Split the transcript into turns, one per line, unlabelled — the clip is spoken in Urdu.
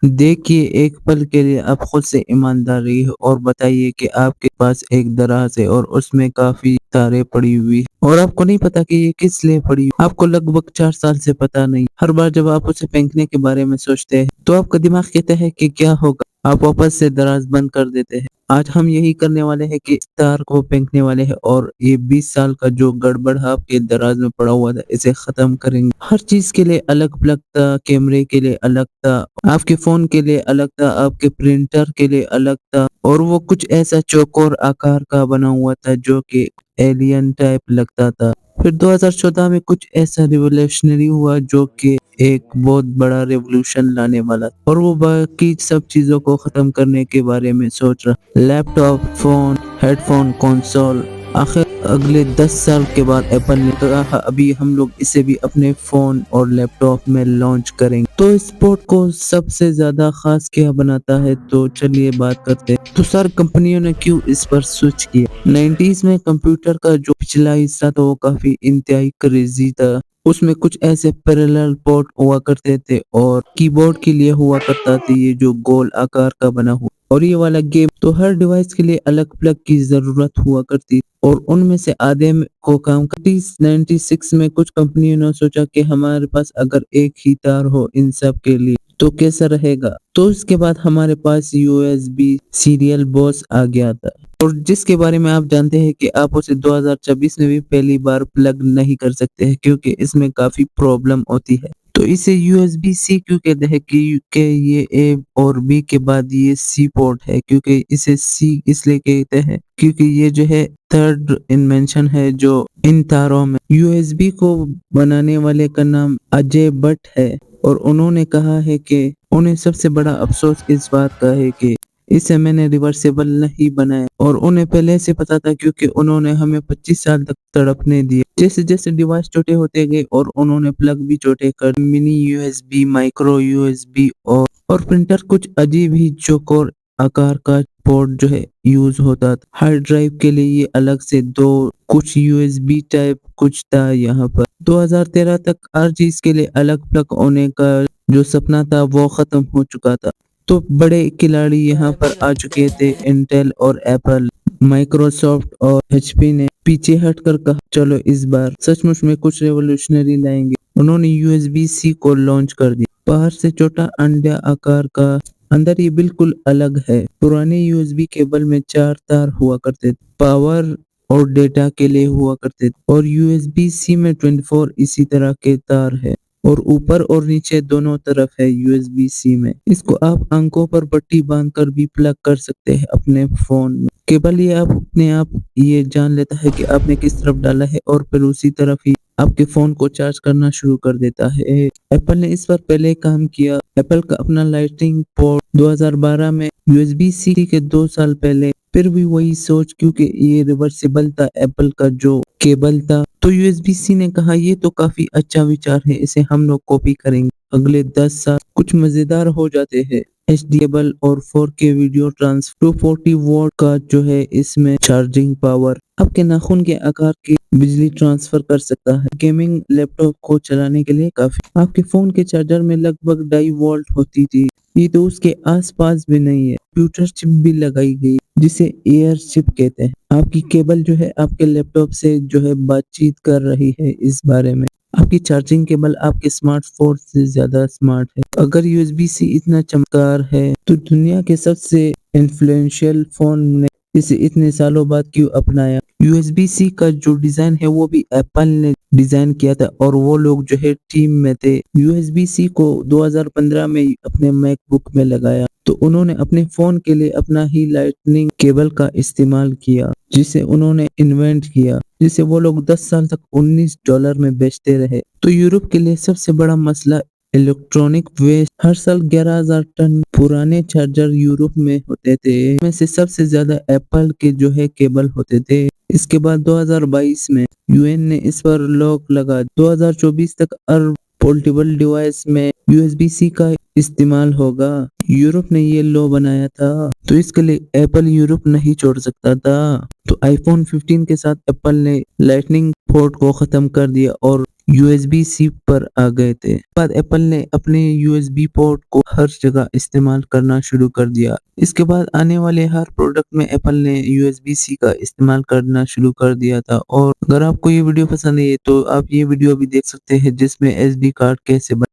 دیکھیے ایک پل کے لیے آپ خود سے ایماندار رہیے اور بتائیے کہ آپ کے پاس ایک دراز ہے اور اس میں کافی تاریں پڑی ہوئی اور آپ کو نہیں پتا کہ یہ کس لیے پڑی ہوئی، آپ کو لگ بھگ 4 سال سے پتا نہیں۔ ہر بار جب آپ اسے پھینکنے کے بارے میں سوچتے ہیں تو آپ کا دماغ کہتا ہے کہ کیا ہوگا، آپ واپس سے دراز بند کر دیتے ہیں۔ آج ہم یہی کرنے والے ہیں کہ اس تار کو پھینکنے والے ہیں اور یہ 20 سال کا جو گڑبڑ آپ کے دراز میں پڑا ہوا تھا اسے ختم کریں گے۔ ہر چیز کے لیے الگ پلگ تھا، کیمرے کے لیے الگ تھا، آپ کے فون کے لیے الگ تھا، آپ کے پرنٹر کے لیے الگ تھا، اور وہ کچھ ایسا چوکور آکار کا بنا ہوا تھا جو کہ ایلین ٹائپ لگتا تھا۔ پھر 2014 میں کچھ ایسا ریولیوشنری ہوا جو کہ ایک بہت بڑا ریولوشن لانے والا تھا، اور وہ باقی سب چیزوں کو ختم کرنے کے بارے میں سوچ رہا۔ Laptop, phone, headphone, console, آخر اگلے 10 سال کے بعد ایپل نے کہا ابھی ہم لوگ اسے بھی اپنے فون اور لیپ ٹاپ میں لانچ کریں گے۔ تو اس پورٹ کو سب سے زیادہ خاص کیا بناتا ہے، تو چلیے بات کرتے ہیں۔ تو سر کمپنیوں نے کیوں اس پر سوئچ کیا؟ 90s میں کمپیوٹر کا جو پچھلا حصہ تھا وہ کافی انتہائی کریزی تھا۔ اس میں کچھ ایسے پیرالل پورٹ ہوا کرتے تھے اور کی بورڈ کے لیے ہوا کرتا تھا یہ جو گول آکار کا بنا ہوا، اور یہ والا گیم تو ہر ڈیوائس کے لیے الگ پلگ کی ضرورت ہوا کرتی، اور ان میں سے آدھے کو کام کرتی۔ 96 میں کچھ کمپنیوں نے سوچا کہ ہمارے پاس اگر ایک ہی تار ہو ان سب کے لیے تو کیسا رہے گا، تو اس کے بعد ہمارے پاس USB سیریل بس آ گیا تھا، اور جس کے بارے میں آپ جانتے ہیں کہ آپ اسے 2026 میں بھی پہلی بار پلگ نہیں کر سکتے ہیں کیونکہ اس میں کافی پرابلم ہوتی ہے۔ تو اسے USB-C کیوں کہتے ہیں؟ کیونکہ یہ A اور B کے بعد یہ C پورٹ ہے، کیونکہ اسے C اس لیے کہتے ہیں کیونکہ یہ جو ہے تھرڈ انوینشن ہے جو ان تاروں میں۔ USB کو بنانے والے کا نام اجے بٹ ہے، اور انہوں نے کہا ہے کہ انہیں سب سے بڑا افسوس اس بات کا ہے کہ اسے میں نے ریورسیبل نہیں بنایا، اور انہیں پہلے سے پتا تھا کیونکہ انہوں نے ہمیں 25 سال تک تڑپنے دیا۔ جیسے جیسے ڈیوائس چھوٹے ہوتے گئے اور انہوں نے پلگ بھی چھوٹے کر، منی USB، مائکرو USB اور پرنٹر، کچھ عجیب ہی چوکور آکار کا پورٹ جو ہے یوز ہوتا تھا۔ ہارڈ ڈرائیو کے لیے یہ الگ سے دو، کچھ USB ٹائپ کچھ تھا یہاں پر۔ 2013 تک ہر چیز کے لیے الگ پلگ ہونے کا جو سپنا تھا وہ ختم ہو چکا تھا۔ تو بڑے کھلاڑی یہاں پر آ چکے تھے، انٹیل اور ایپل، مائکروسافٹ اور HP نے پیچھے ہٹ کر کہا چلو اس بار سچ مچ میں کچھ ریولوشنری لائیں گے۔ انہوں نے USB-C کو لانچ کر دیا، باہر سے چھوٹا انڈا آکار کا، اندر یہ بالکل الگ ہے۔ پرانے USB کیبل میں 4 تار ہوا کرتے تھے، پاور اور ڈیٹا کے لیے ہوا کرتے تھے، اور USB-C میں 24 اسی طرح کے تار ہے، اور اوپر اور نیچے دونوں طرف ہے USB-C میں۔ اس کو آپ آنکھوں پر پٹی باندھ کر بھی پلگ کر سکتے ہیں اپنے فون میں۔ کیبل یہ آپ اپنے آپ یہ جان لیتا ہے کہ آپ نے کس طرف ڈالا ہے، اور پھر اسی طرف ہی آپ کے فون کو چارج کرنا شروع کر دیتا ہے۔ ایپل نے اس پر پہلے کام کیا۔ ایپل کا اپنا لائٹنگ پورٹ 2012 میں USB-C کے 2 سال پہلے، پھر بھی وہی سوچ کیونکہ یہ ریورسیبل تھا ایپل کا جو کیبل تھا، تو USB-C نے کہا یہ تو کافی اچھا وچار ہے، اسے ہم لوگ کاپی کریں گے۔ اگلے 10 سال کچھ مزیدار ہو جاتے ہیں۔ HD کیبل اور 4K ویڈیو ٹرانسفر، 240 واٹ کا جو ہے اس میں چارجنگ پاور، آپ کے ناخن کے آکار کی بجلی ٹرانسفر کر سکتا ہے۔ گیمنگ لیپ ٹاپ کو چلانے کے لیے کافی۔ آپ کے فون کے چارجر میں لگ بھگ 2.5 وولٹ ہوتی تھی، یہ تو اس کے آس پاس بھی نہیں ہے۔ کمپیوٹر چپ بھی لگائی گئی جسے ایئر چپ کہتے ہیں۔ آپ کی کیبل جو ہے آپ کے لیپ ٹاپ سے جو ہے بات چیت کر رہی ہے اس بارے میں۔ آپ کی چارجنگ کیبل آپ کے سمارٹ فون سے زیادہ سمارٹ ہے۔ اگر USB-C اتنا چمکدار ہے تو دنیا کے سب سے انفلوئنشل فون نے اسے اتنے سالوں بعد کیوں اپنایا؟ USB-C کا جو ڈیزائن ہے وہ بھی ایپل نے ڈیزائن کیا تھا، اور وہ لوگ جو ہے ٹیم میں تھے۔ USB-C کو 2015 میں اپنے میک بک میں لگایا تو انہوں نے اپنے فون کے لیے اپنا ہی لائٹننگ کیبل کا استعمال کیا، جسے انہوں نے انوینٹ کیا، جسے وہ لوگ 10 سال تک $19 میں بیچتے رہے۔ تو یورپ کے لیے سب سے بڑا مسئلہ الیکٹرانک ویسٹ۔ ہر سال 11,000 ٹن پرانے چارجر یورپ میں ہوتے تھے، ان میں سے سب سے زیادہ ایپل کے جو ہے کیبل ہوتے تھے۔ اس کے بعد 2022 میں UN نے اس پر روک لگا 2024 تک ہر پورٹیبل ڈیوائس میں USB-C کا استعمال ہوگا۔ یورپ نے یہ لا بنایا تھا، تو اس کے لیے ایپل یورپ نہیں چھوڑ سکتا تھا۔ تو iPhone 15 کے ساتھ ایپل نے لائٹننگ پورٹ کو ختم کر دیا اور USB C پر آ گئے تھے۔ بعد ایپل نے اپنے USB پورٹ کو ہر جگہ استعمال کرنا شروع کر دیا۔ اس کے بعد آنے والے ہر پروڈکٹ میں ایپل نے USB C کا استعمال کرنا شروع کر دیا تھا۔ اور اگر آپ کو یہ ویڈیو پسند ہے تو آپ یہ ویڈیو بھی دیکھ سکتے ہیں جس میں SD کارڈ کیسے